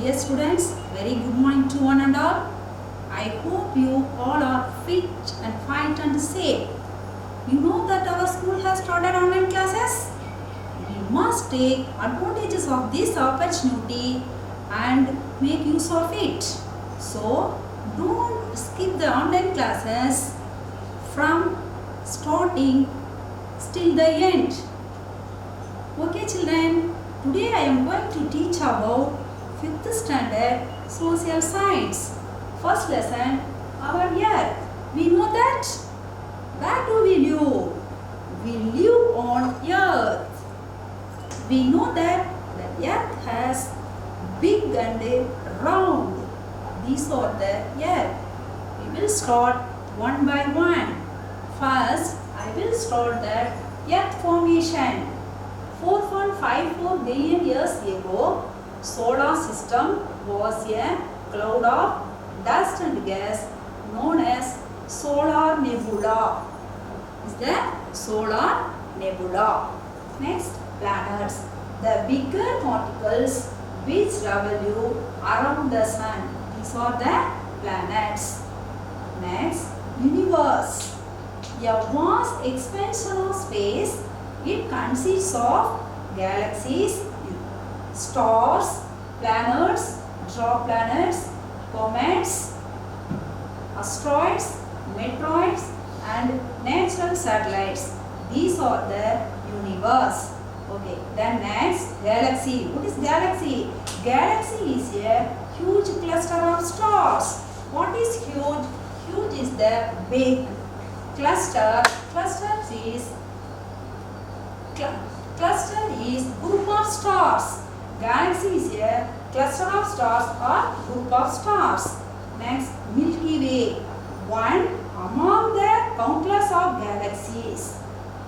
Dear students, very good morning to one and all. I hope you all are fit and fine and safe. You know that our school has started online classes. We must take advantages of this opportunity and make use of it. So, don't skip the online classes from starting till the end. Okay children, today I am going to teach about 5th standard social science. First lesson, our earth. We know that. Where do we live? We live on earth. We know that the earth has big and round. These are the earth. We will start one by one. First, I will start the earth formation. 4.54 billion years ago, solar system was a cloud of dust and gas known as solar nebula. Is the solar nebula. Next, planets. The bigger particles which revolve around the sun. These are the planets. Next, universe. A vast expansion of space. It consists of galaxies, stars, planets, dwarf planets, comets, asteroids, meteoroids, and natural satellites. These are the universe. Okay. Then next, galaxy. What is galaxy? Galaxy is a huge cluster of stars. What is huge? Huge is the big. Cluster is group of stars. Galaxy is a cluster of stars or group of stars. Next, Milky Way. One among the countless of galaxies.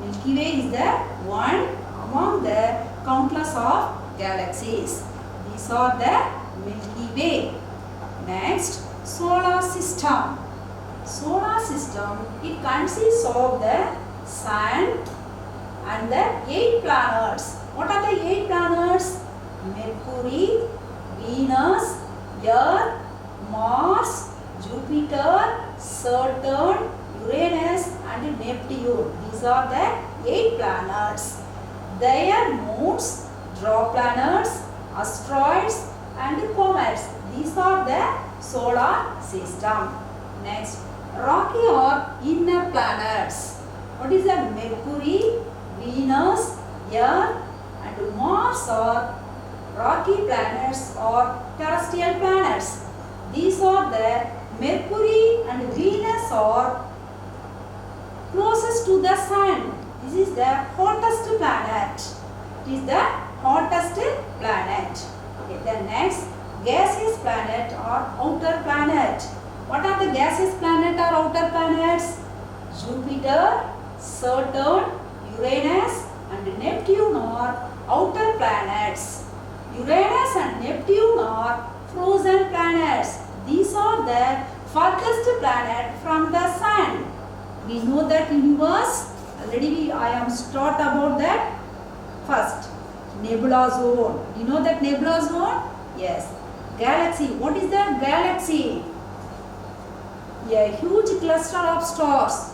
Milky Way is the one among the countless of galaxies. These are the Milky Way. Next, solar system. Solar system, it consists of the sun and the 8 planets. What are the 8 planets? Mercury, Venus, Earth, Mars, Jupiter, Saturn, Uranus and Neptune. These are the 8 planets. Their moons, dwarf planets, asteroids and comets. These are the solar system. Next, rocky or inner planets. What is that? Mercury, Venus, Earth and Mars are rocky planets or terrestrial planets. These are the Mercury and Venus are closest to the sun. This is the hottest planet. It is the hottest planet. Okay, the next, gaseous planet or outer planet. What are the gaseous planet or outer planets? Jupiter, Saturn, Uranus and Neptune are outer planets. Uranus and Neptune are frozen planets. These are the farthest planet from the sun. We know that universe. Already I am taught about that. First, nebula zone. Do you know that nebula zone? Yes. Galaxy. What is the galaxy? A huge cluster of stars.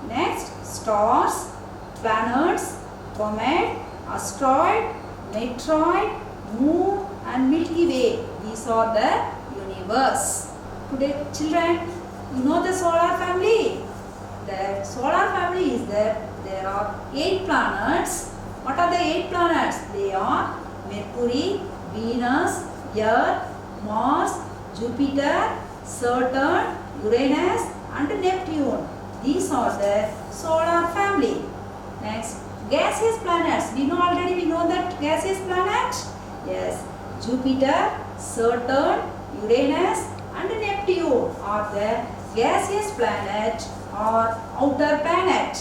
Next, stars, planets, comet, asteroid, meteoroid, moon and Milky Way. These are the universe. Today children, you know the solar family. The solar family is that there are 8 planets. What are the 8 planets? They are Mercury, Venus, Earth, Mars, Jupiter, Saturn, Uranus and Neptune. These are the solar family. Next, gaseous planets. We know that gaseous planet. Yes, Jupiter, Saturn, Uranus and Neptune are the gaseous planet or outer planet.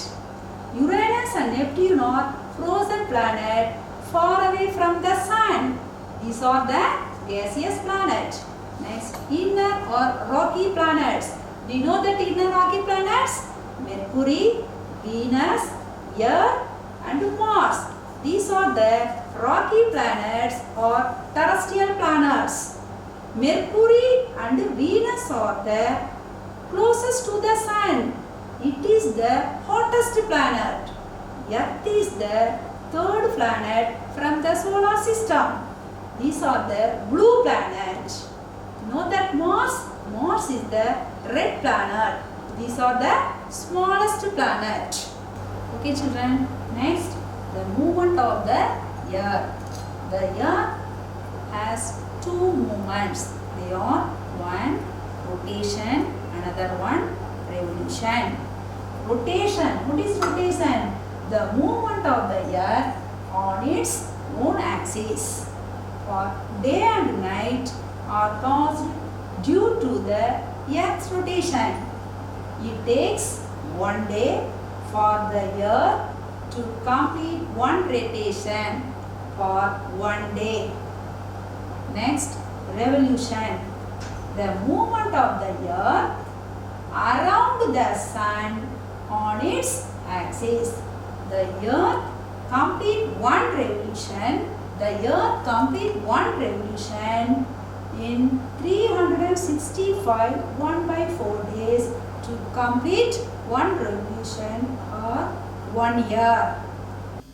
Uranus and Neptune are frozen planet far away from the sun. These are the gaseous planet. Next, inner or rocky planets. Do you know that inner rocky planets? Mercury, Venus, Earth and Mars. These are the rocky planets are terrestrial planets. Mercury and Venus are the closest to the Sun. It is the hottest planet. Earth is the third planet from the solar system. These are the blue planets. Know that Mars is the red planet. These are the smallest planet. Okay children, next the movement of the Earth. The Earth has two movements. They are one rotation, another one revolution. Rotation, what is rotation? The movement of the Earth on its own axis. For day and night are caused due to the Earth's rotation. It takes one day for the Earth to complete one rotation for one day. Next, revolution. The movement of the Earth around the Sun on its axis. The Earth complete one revolution. The Earth complete one revolution in 365 1/4 days to complete one revolution or 1 year.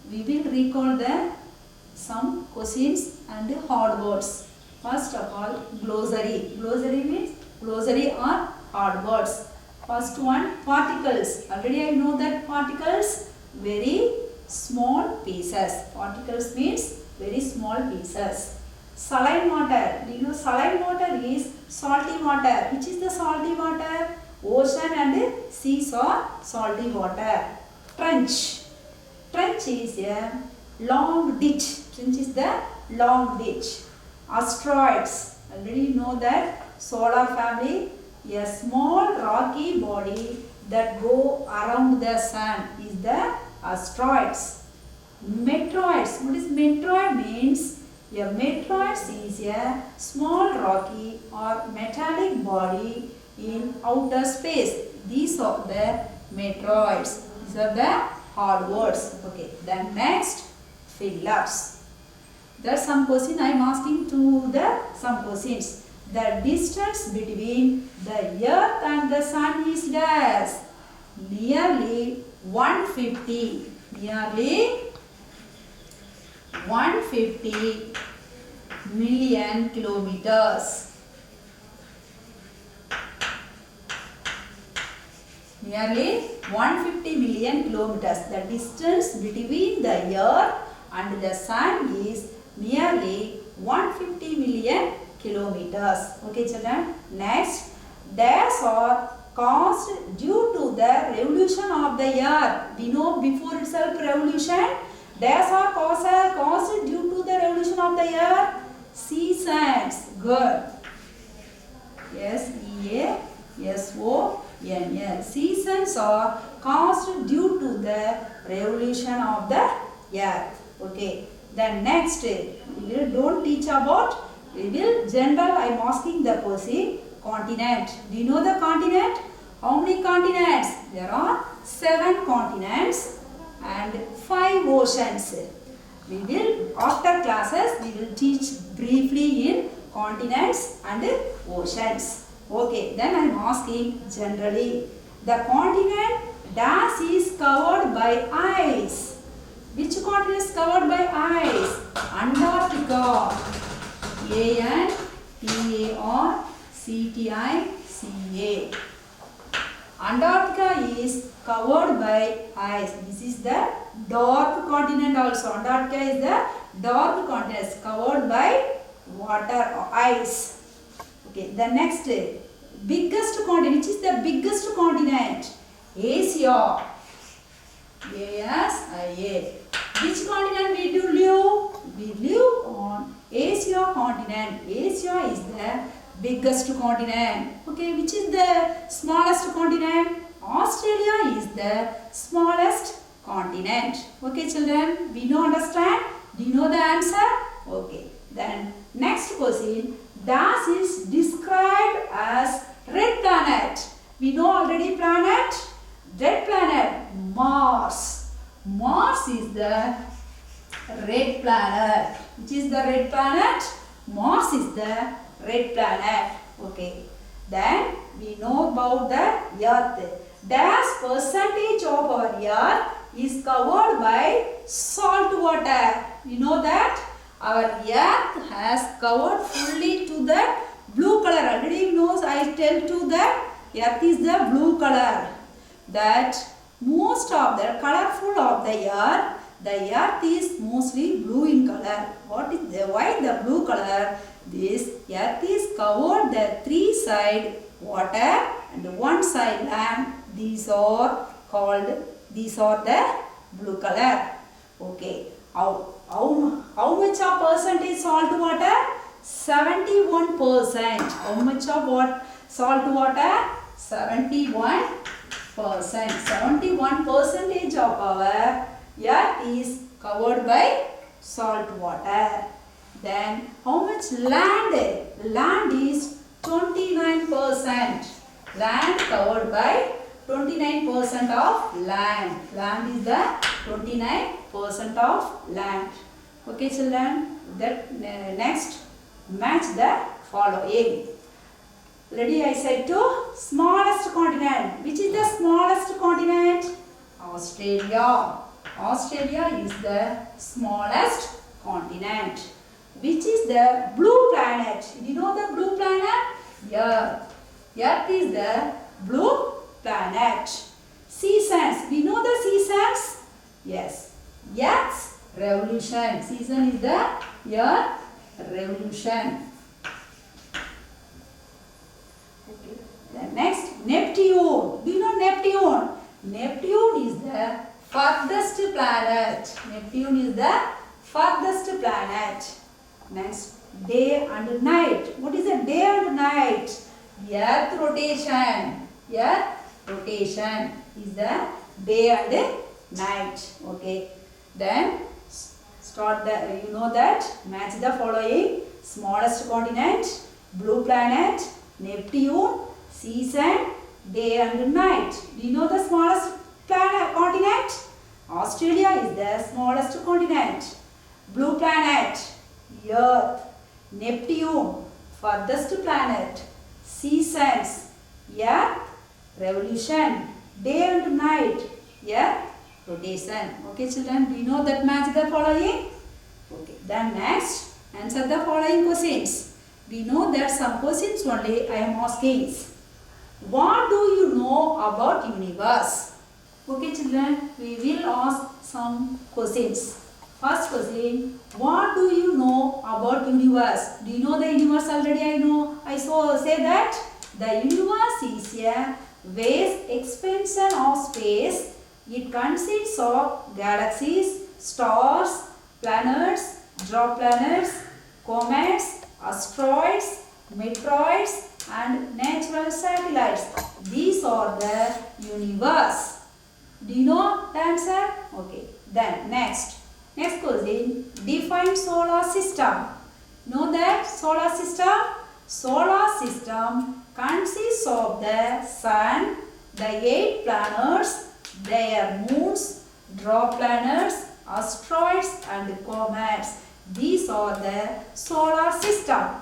We will recall some questions and hard words. First of all, glossary. Glossary means glossary or hard words. First one, particles. Already I know that particles, very small pieces. Particles means very small pieces. Saline water. Do you know saline water is salty water? Which is the salty water? Ocean and seas are salty water. Trench. Trench is a long ditch. Trench is the long ditch. Asteroids. Already know that solar family, a small rocky body that go around the sun is the asteroids. Meteoroids. What is meteoroid means? A meteoroid is a small rocky or metallic body in outer space. These are the meteoroids. These are the hard words. Okay. Then next, fill-ups. There are some questions I am asking to some questions. The distance between the Earth and the Sun is dash. Nearly 150. Nearly 150 million kilometers. Nearly 150 million kilometers. The distance between the Earth and the Sun is nearly 150 million kilometers. Okay children. Next, dash are caused due to the revolution of the Earth. We know before itself revolution. Dash are caused due to the revolution of the Earth. Seasons. Good. S-E-A-S-O-N-N. Seasons are caused due to the revolution of the Earth. Okay. Then next, don't teach about. We will general. I am asking the question. Continent. Do you know the continent? How many continents? There are 7 continents and 5 oceans. We will, after classes, we will teach briefly in continents and oceans. Okay, then I am asking generally. The continent dash is covered by ice. Which continent is covered by ice? Antarctica. A-N-T-A-R-C-T-I-C-A. Antarctica is covered by ice. This is the dark continent also. Antarctica is the dark continent covered by water or ice. Okay, the next biggest continent. Which is the biggest continent? Asia. A-S-I-A. Which continent we do live? We live on Asia continent. Asia is the biggest continent. Okay, which is the smallest continent? Australia is the smallest continent. Okay children, we know understand? Do you know the answer? Okay. Then next question. Dash is described as red planet. We know already planet. Red planet. Mars. Mars is the red planet. Which is the red planet? Mars is the red planet. Okay. Then we know about the earth. Dash percentage of our earth is covered by salt water. You know that our earth has covered fully to the blue color. Already you know I tell you that earth is the blue color. That most of the colorful of the earth is mostly blue in color. What is the why the blue color? This earth is covered the three side water and one side land. These are the blue color. Okay. How much of percentage salt water? 71%. How much of what salt water? 71%. 71% of our earth is covered by salt water. Then how much land? Land is 29%. Land covered by 29% of land. Land is the 29% of land. Okay children, that next match the following. Ready, I said to smallest continent. Which is the smallest continent? Australia. Australia is the smallest continent. Which is the blue planet? Do you know the blue planet? Earth. Earth is the blue planet. Seasons. We know the seasons? Yes. Earth's revolution. Season is the Earth revolution. Okay. Then next, Neptune. Do you know Neptune? Neptune is the farthest planet. Neptune is the farthest planet. Next, day and night. What is a day and night? Earth rotation. Earth rotation is the day and night. Okay. Then start the, you know that, match the following. Smallest continent, blue planet, Neptune, season, day and night. Do you know the smallest continent? Australia is the smallest continent. Blue planet, Earth, Neptune, farthest planet, seasons, Earth, revolution, day and night, Earth, rotation. Okay children, do you know that match the following? Okay, then next, answer the following questions. We know that some questions only I am asking. What do you know about universe? Okay children, we will ask some questions. First question, what do you know about universe? Do you know the universe already? I know. I say that the universe is a vast expansion of space. It consists of galaxies, stars, planets, dwarf planets, comets, asteroids, meteoroids and natural satellites. These are the universe. Do you know the answer? Okay. Then next question, define solar system. Know that solar system? Solar system consists of the sun, the 8 planets, their moons, dwarf planets, asteroids and comets. These are the solar system.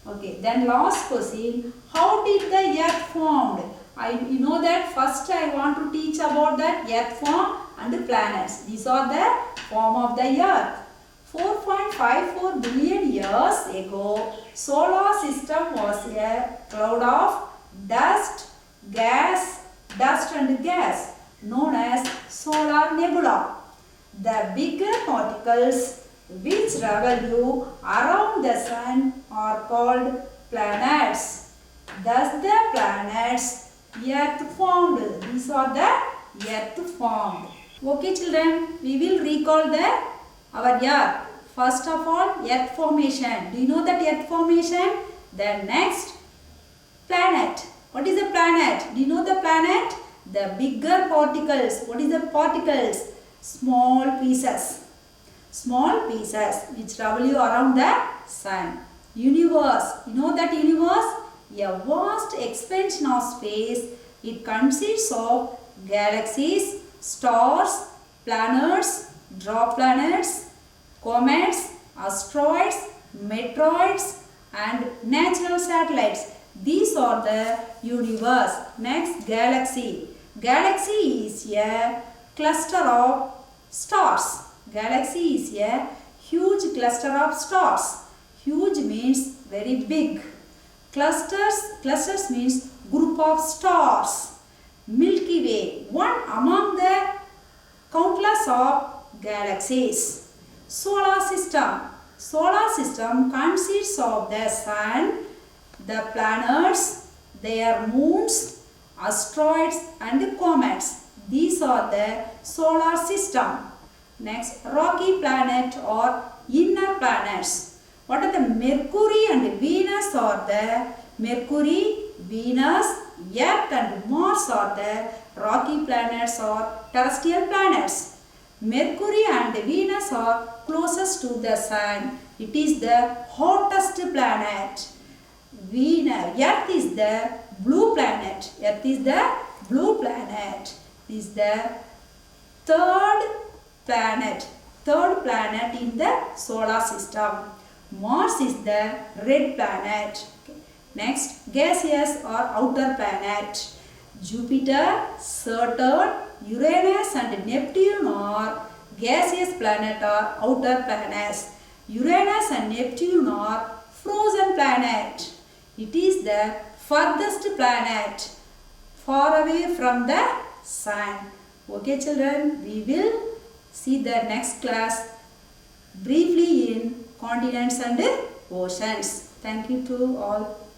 Okay, then last question, how did the earth formed? You know that first I want to teach about that earth form and the planets. These are the form of the earth. 4.54 billion years ago, solar system was a cloud of dust and gas known as solar nebula. The bigger particles which revolve around the sun are called planets. Thus the planets earth formed. These are the earth formed. Okay children, we will recall our earth. First of all, earth formation. Do you know that earth formation? Then next, planet. What is a planet? Do you know the planet? The bigger particles. What is the particles? Small pieces. Small pieces which revolve around the sun. Universe. You know that universe? A vast expansion of space. It consists of galaxies, stars, planets, dwarf planets, comets, asteroids, meteoroids and natural satellites. These are the universe. Next, galaxy. Galaxy is a cluster of stars. Galaxy is a huge cluster of stars. Huge means very big. Clusters means group of stars. Milky Way, one among the countless of galaxies. Solar system. Solar system consists of the sun, the planets, their moons, asteroids and comets. These are the solar system. Next, rocky planet or inner planets. What are the Mercury and Venus are the Mercury, Venus, Earth and Mars are the rocky planets or terrestrial planets. Mercury and Venus are closest to the sun. It is the hottest planet. Earth is the blue planet. Earth is the blue planet. It is the third planet in the solar system. Mars is the red planet. Next, gaseous or outer planet. Jupiter, Saturn, Uranus and Neptune are gaseous planet or outer planets. Uranus and Neptune are frozen planet. It is the furthest planet, far away from the sun. Okay children, we will see the next class briefly in continents and oceans. Thank you to all.